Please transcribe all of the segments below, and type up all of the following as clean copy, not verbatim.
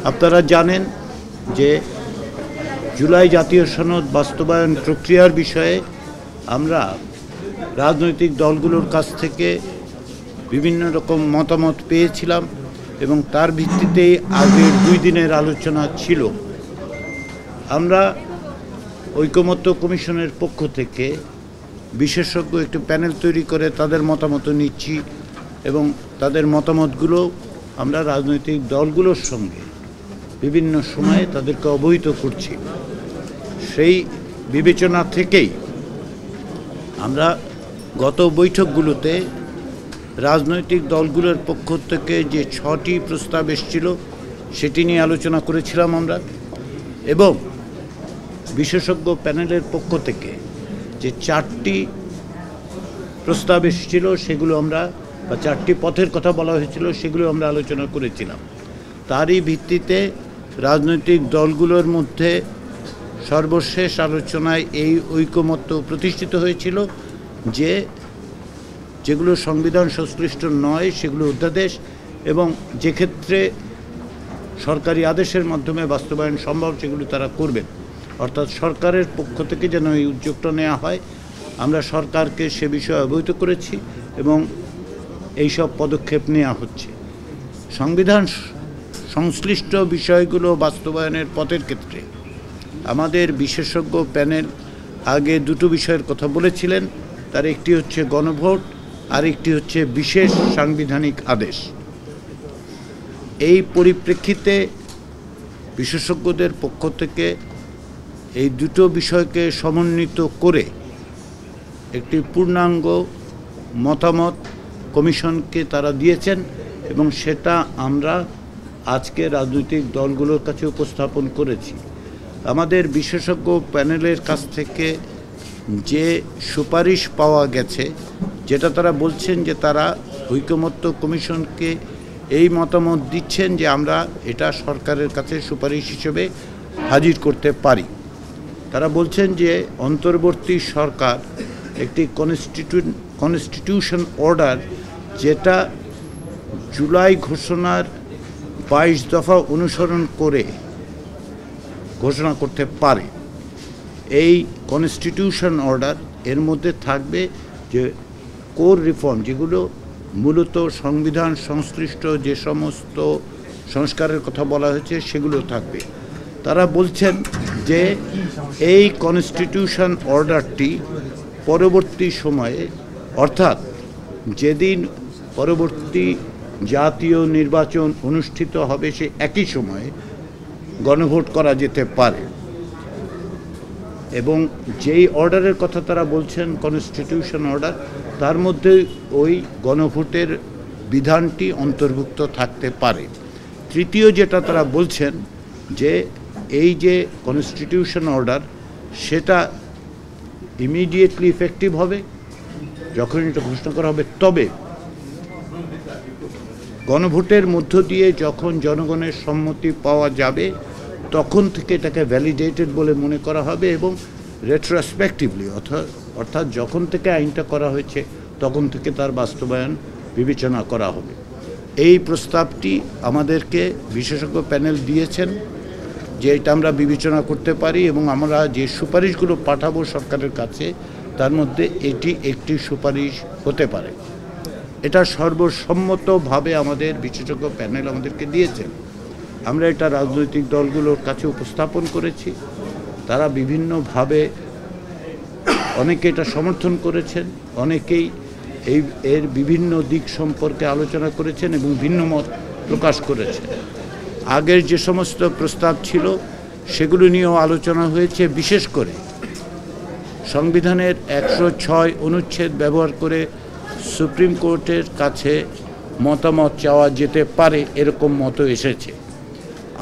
আপনারা জানেন যে জুলাই জাতীয় সনদ বাস্তবায়ন প্রক্রিয়ার বিষয়ে আমরা রাজনৈতিক দলগুলোর কাছ থেকে বিভিন্ন রকম মতামত পেয়েছিলাম এবং তার ভিত্তিতেই আগের 2 দিনের আলোচনা ছিল। আমরা ঐকমত্য কমিশনের পক্ষ থেকে বিশেষজ্ঞ একটি প্যানেল তৈরি করে তাদের মতামত নিচ্ছি এবং তাদের মতামতগুলো আমরা রাজনৈতিক দলগুলোর সঙ্গে বিভিন্ন সময়ে তাদেরকে অবহিত করছি। সেই বিবেচনা থেকেই আমরা গত বৈঠকগুলোতে রাজনৈতিক দলগুলোর পক্ষ থেকে যে 6টি প্রস্তাব এসেছিল সেটি নিয়ে আলোচনা করেছিলাম আমরা, এবং বিশেষজ্ঞ প্যানেলের পক্ষ থেকে যে 4টি প্রস্তাব এসেছিল সেগুলো আমরা, বা 4টি পথের কথা বলা হয়েছিল, সেগুলো আমরা আলোচনা করেছিলাম। তারই ভিত্তিতে রাজনৈতিক দলগুলোর মধ্যে সর্বশেষ আলোচনায় এই ঐকমত্য প্রতিষ্ঠিত হয়েছিল যে যেগুলো সংবিধান সংশ্লিষ্ট নয় সেগুলো অধ্যাদেশ, এবং যে ক্ষেত্রে সরকারি আদেশের মাধ্যমে বাস্তবায়ন সম্ভব সেগুলো তারা করবেন। অর্থাৎ সরকারের পক্ষ থেকে যেন এই উদ্যোগটা নেওয়া হয়, আমরা সরকারকে সে বিষয়ে অবহিত করেছি এবং এইসব পদক্ষেপ নেওয়া হচ্ছে। সংবিধান সংশ্লিষ্ট বিষয়গুলো বাস্তবায়নের পথের ক্ষেত্রে আমাদের বিশেষজ্ঞ প্যানেল আগে 2টো বিষয়ের কথা বলেছিলেন। তার একটি হচ্ছে গণভোট, আর একটি হচ্ছে বিশেষ সাংবিধানিক আদেশ। এই পরিপ্রেক্ষিতে বিশেষজ্ঞদের পক্ষ থেকে এই 2টো বিষয়কে সমন্বিত করে একটি পূর্ণাঙ্গ মতামত কমিশনকে তারা দিয়েছেন এবং সেটা আমরা আজকে রাজনৈতিক দলগুলোর কাছে উপস্থাপন করেছি। আমাদের বিশেষজ্ঞ প্যানেলের কাছ থেকে যে সুপারিশ পাওয়া গেছে, যেটা তারা বলছেন যে তারা ঐকমত্য কমিশনকে এই মতামত দিচ্ছেন যে আমরা এটা সরকারের কাছে সুপারিশ হিসেবে হাজির করতে পারি। তারা বলছেন যে অন্তর্বর্তী সরকার একটি কনস্টিটিউশন অর্ডার, যেটা জুলাই ঘোষণার 22 দফা অনুসরণ করে ঘোষণা করতে পারে। এই কনস্টিটিউশন অর্ডার এর মধ্যে থাকবে যে কোর রিফর্ম, যেগুলো মূলত সংবিধান সংশ্লিষ্ট যে সমস্ত সংস্কারের কথা বলা হয়েছে সেগুলো থাকবে। তারা বলছেন যে এই কনস্টিটিউশন অর্ডারটি পরবর্তী সময়ে, অর্থাৎ যেদিন পরবর্তী জাতীয় নির্বাচন অনুষ্ঠিত হবে সে একই সময়ে গণভোট করা যেতে পারে, এবং যেই অর্ডারের কথা তারা বলছেন কনস্টিটিউশন অর্ডার, তার মধ্যে ওই গণভোটের বিধানটি অন্তর্ভুক্ত থাকতে পারে। তৃতীয় যেটা তারা বলছেন যে এই যে কনস্টিটিউশন অর্ডার সেটা ইমিডিয়েটলি ইফেক্টিভ হবে যখন এটা ঘোষণা করা হবে, তবে গণভোটের মধ্য দিয়ে যখন জনগণের সম্মতি পাওয়া যাবে তখন থেকে এটাকে ভ্যালিডেটেড বলে মনে করা হবে এবং রেট্রোস্পেক্টিভলি, অর্থাৎ যখন থেকে আইনটা করা হয়েছে তখন থেকে তার বাস্তবায়ন বিবেচনা করা হবে। এই প্রস্তাবটি আমাদেরকে বিশেষজ্ঞ প্যানেল দিয়েছেন যে এটা আমরা বিবেচনা করতে পারি, এবং আমরা যে সুপারিশগুলো পাঠাবো সরকারের কাছে তার মধ্যে এটি একটি সুপারিশ হতে পারে। এটা সর্বসম্মতভাবে আমাদের বিশেষজ্ঞ প্যানেল আমাদেরকে দিয়েছেন। আমরা এটা রাজনৈতিক দলগুলোর কাছে উপস্থাপন করেছি। তারা বিভিন্নভাবে, অনেকে এটা সমর্থন করেছেন, অনেকেই এর বিভিন্ন দিক সম্পর্কে আলোচনা করেছেন এবং ভিন্ন মত প্রকাশ করেছেন। আগের যে সমস্ত প্রস্তাব ছিল সেগুলো নিয়েও আলোচনা হয়েছে। বিশেষ করে সংবিধানের 106 অনুচ্ছেদ ব্যবহার করে সুপ্রিম কোর্টের কাছে মতামত চাওয়া যেতে পারে, এরকম মত এসেছে।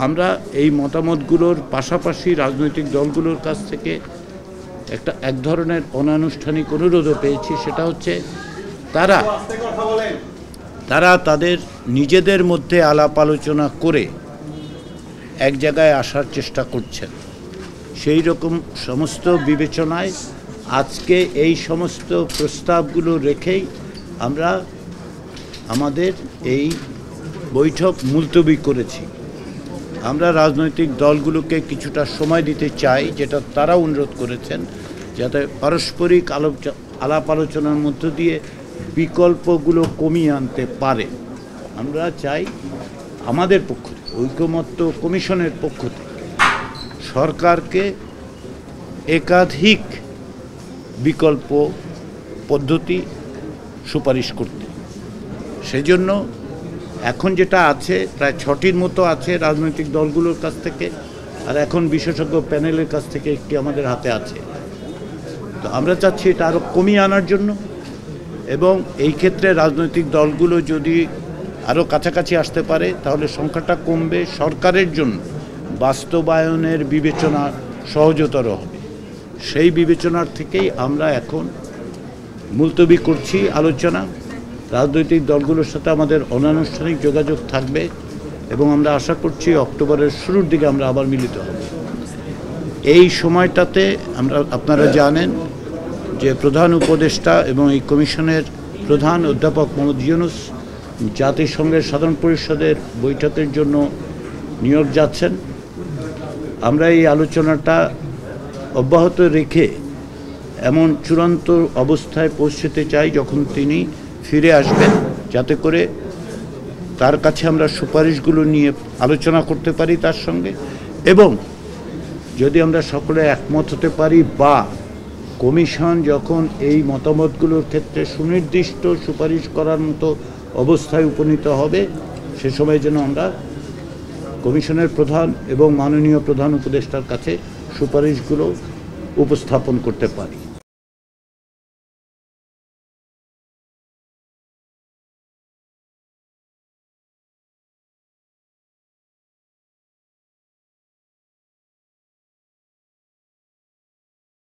আমরা এই মতামতগুলোর পাশাপাশি রাজনৈতিক দলগুলোর কাছ থেকে এক ধরনের অনানুষ্ঠানিক অনুরোধও পেয়েছি। সেটা হচ্ছে তারা তাদের নিজেদের মধ্যে আলাপ আলোচনা করে এক জায়গায় আসার চেষ্টা করছেন। সেই রকম সমস্ত বিবেচনায় আজকে এই সমস্ত প্রস্তাবগুলো রেখেই আমরা আমাদের এই বৈঠক মুলতবি করেছি। আমরা রাজনৈতিক দলগুলোকে কিছুটা সময় দিতে চাই, যেটা তারা অনুরোধ করেছেন, যাতে পারস্পরিক আলাপ আলোচনার মধ্য দিয়ে বিকল্পগুলো কমিয়ে আনতে পারে। আমরা চাই আমাদের পক্ষ থেকে, ঐকমত্য কমিশনের পক্ষ থেকে সরকারকে একাধিক বিকল্প পদ্ধতি সুপারিশ করতে। সেজন্য এখন যেটা আছে প্রায় 6টির মতো আছে রাজনৈতিক দলগুলোর কাছ থেকে, আর এখন বিশেষজ্ঞ প্যানেলের কাছ থেকে একটি আমাদের হাতে আছে। তো আমরা চাচ্ছি এটা আরও কমিয়ে আনার জন্য, এবং এই ক্ষেত্রে রাজনৈতিক দলগুলো যদি আরও কাছাকাছি আসতে পারে তাহলে সংখ্যাটা কমবে, সরকারের জন্য বাস্তবায়নের বিবেচনা সহজতর হবে। সেই বিবেচনার থেকেই আমরা এখন মুলতবি করছি আলোচনা। রাজনৈতিক দলগুলোর সাথে আমাদের অনানুষ্ঠানিক যোগাযোগ থাকবে এবং আমরা আশা করছি অক্টোবরের শুরুর দিকে আমরা আবার মিলিত হব। এই সময়টাতে আপনারা জানেন যে প্রধান উপদেষ্টা এবং এই কমিশনের প্রধান অধ্যাপক মোহাম্মদ ইউনূস জাতিসংঘের সাধারণ পরিষদের বৈঠকের জন্য নিউ ইয়র্ক যাচ্ছেন। আমরা এই আলোচনাটা অব্যাহত রেখে এমন চূড়ান্ত অবস্থায় পৌঁছতে চাই যখন তিনি ফিরে আসবেন, যাতে করে তার কাছে আমরা সুপারিশগুলো নিয়ে আলোচনা করতে পারি তার সঙ্গে, এবং যদি আমরা সকলে একমত হতে পারি বা কমিশন যখন এই মতামতগুলোর ক্ষেত্রে সুনির্দিষ্ট সুপারিশ করার মতো অবস্থায় উপনীত হবে, সে সময় যেন আমরা কমিশনের প্রধান এবং মাননীয় প্রধান উপদেষ্টার কাছে সুপারিশগুলো উপস্থাপন করতে পারি।